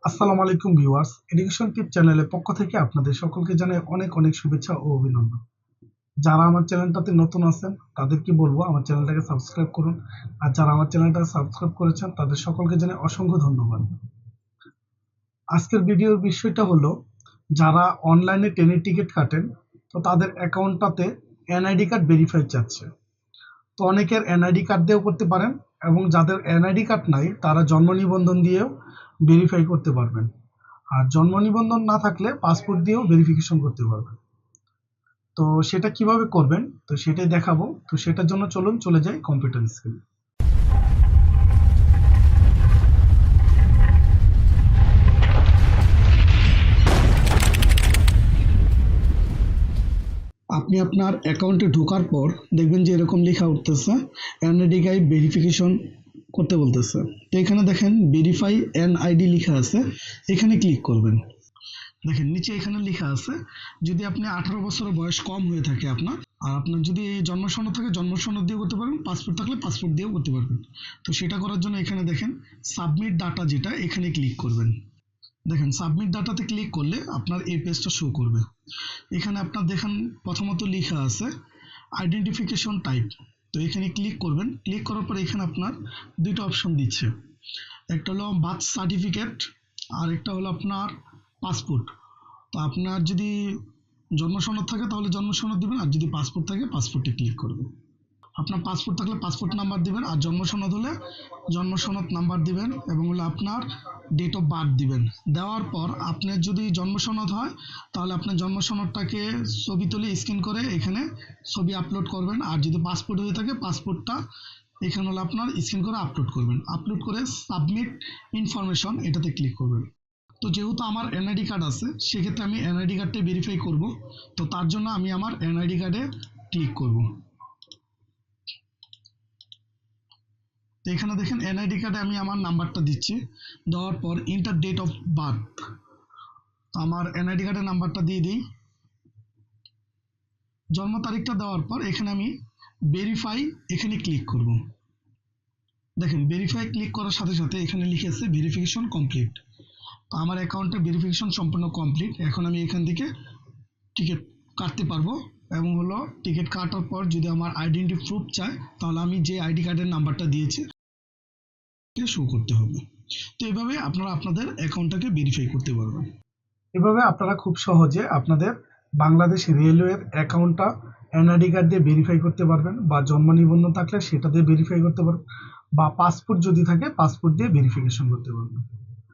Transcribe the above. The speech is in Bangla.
আসসালামু আলাইকুম ভিউয়ার্স, এডুকেশন টিপ চ্যানেলের পক্ষ থেকে আপনাদের সকলকে জানাই অনেক অনেক শুভেচ্ছা ও অভিনন্দন। যারা আমার চ্যানেলটাতে নতুন আছেন তাদেরকে বলবো আমার চ্যানেলটাকে সাবস্ক্রাইব করুন, আর যারা আমার চ্যানেলটা সাবস্ক্রাইব করেছেন তাদের সকলকে জানাই অসংখ্য ধন্যবাদ। আজকের ভিডিওর বিষয়টা হলো, যারা অনলাইনে ট্রেনের টিকিট কাটেন তো তাদের অ্যাকাউন্টটাতে এনআইডি কার্ড ভেরিফাই চাচ্ছে। তো অনেকের এনআইডি কার্ড দিয়েও করতে পারেন, এবং যাদের এনআইডি কার্ড নাই তারা জন্ম নিবন্ধন দিয়েও ভেরিফাই করতে পারবেন। আর জন্ম নিবন্ধন না থাকলে পাসপোর্ট দিয়েও ভেরিফিকেশন করতে পারবেন। তো সেটা কিভাবে করবেন তো সেটাই দেখাবো। তো সেটার জন্য চলুন চলে যাই কম্পিউটার স্ক্রিনে। আপনি আপনার অ্যাকাউন্টে ঢোকার পর দেখবেন যে এরকম লেখা উঠতেছে এনআইডি কার্ড ভেরিফিকেশন করতে বলতেছে। তো এখানে দেখেন ভেরিফাই এনআইডি লেখা আছে, এখানে ক্লিক করবেন। দেখেন নিচে এখানে লেখা আছে, যদি আপনি 18 বছরের বয়স কম হয়ে থাকে আপনার, আর আপনার যদি জন্ম সনদ থাকে জন্ম সনদ দিয়েও করতে পারবেন, পাসপোর্ট থাকলে পাসপোর্ট দিয়েও করতে পারবেন। তো সেটা করার জন্য এখানে দেখেন সাবমিট ডাটা, যেটা এখানে ক্লিক করবেন। দেখেন সাবমিট ডাটাতে ক্লিক করলে আপনার এই পেজটা শো করবে। এখানে আপনার দেখেন প্রথমত লেখা আছে আইডেন্টিফিকেশন টাইপ। তো এখানে ক্লিক করবেন। ক্লিক করার পর এখানে আপনার দুইটা অপশন দিচ্ছে, একটা হলো বার্থ সার্টিফিকেট আর একটা হলো আপনার পাসপোর্ট। তো আপনার যদি জন্ম সনদ থাকে তাহলে জন্ম সনদ দিবেন, আর যদি পাসপোর্ট থাকে পাসপোর্টে ক্লিক করবেন। আপনার পাসপোর্ট থাকলে পাসপোর্ট নাম্বার দিবেন, আর জন্ম সনদ হলে জন্ম সনদ নাম্বার দিবেন, এবং হলো আপনার ডেট অফ বার্থ দিবেন। দেওয়ার পর আপনার যদি জন্ম সনদ হয় তাহলে আপনার জন্ম সনদটাকে ছবি তুলে স্ক্যান করে এখানে ছবি আপলোড করবেন, আর যদি পাসপোর্ট হয়ে থাকে পাসপোর্টটা এখানে হলো আপনার স্ক্যান করে আপলোড করবেন। আপলোড করে সাবমিট ইনফরমেশন এটাতে ক্লিক করবেন। তো যেহেতু আমার এনআইডি কার্ড আছে সেক্ষেত্রে আমি এনআইডি কার্ডটাই ভেরিফাই করব। তো তার জন্য আমি আমার এনআইডি কার্ডে ক্লিক করব। তো এখানে দেখেন এনআইডি কার্ডে আমি আমার নাম্বারটা দিচ্ছি, দেওয়ার পর ইন্টার ডেট অফ বার্থ। তো আমার এনআইডি কার্ডের নাম্বারটা দিয়ে দিই। জন্ম তারিখটা দেওয়ার পর এখানে আমি ভেরিফাই এখানে ক্লিক করব। দেখেন ভেরিফাই ক্লিক করার সাথে সাথে এখানে লিখেছে ভেরিফিকেশন কমপ্লিট। তো আমার অ্যাকাউন্টে ভেরিফিকেশন সম্পূর্ণ কমপ্লিট। এখন আমি এখান থেকে টিকিট কাটতে পারবো, এবং হলো টিকিট কাটার পর যদি আমার আইডেন্টি প্রুফ চায় তাহলে আমি যে আইডি কার্ডের নাম্বারটা দিয়েছি শো করতে হবে। তো এভাবে আপনারা আপনাদের অ্যাকাউন্টটাকে ভেরিফাই করতে পারবেন। এভাবে আপনারা খুব সহজে আপনাদের বাংলাদেশ রেলওয়ের অ্যাকাউন্টটা এনআইডি কার্ড দিয়ে ভেরিফাই করতে পারবেন, বা জন্ম নিবন্ধন থাকলে সেটা দিয়ে ভেরিফাই করতে পারবেন, বা পাসপোর্ট যদি থাকে পাসপোর্ট দিয়ে ভেরিফিকেশন করতে পারবেন।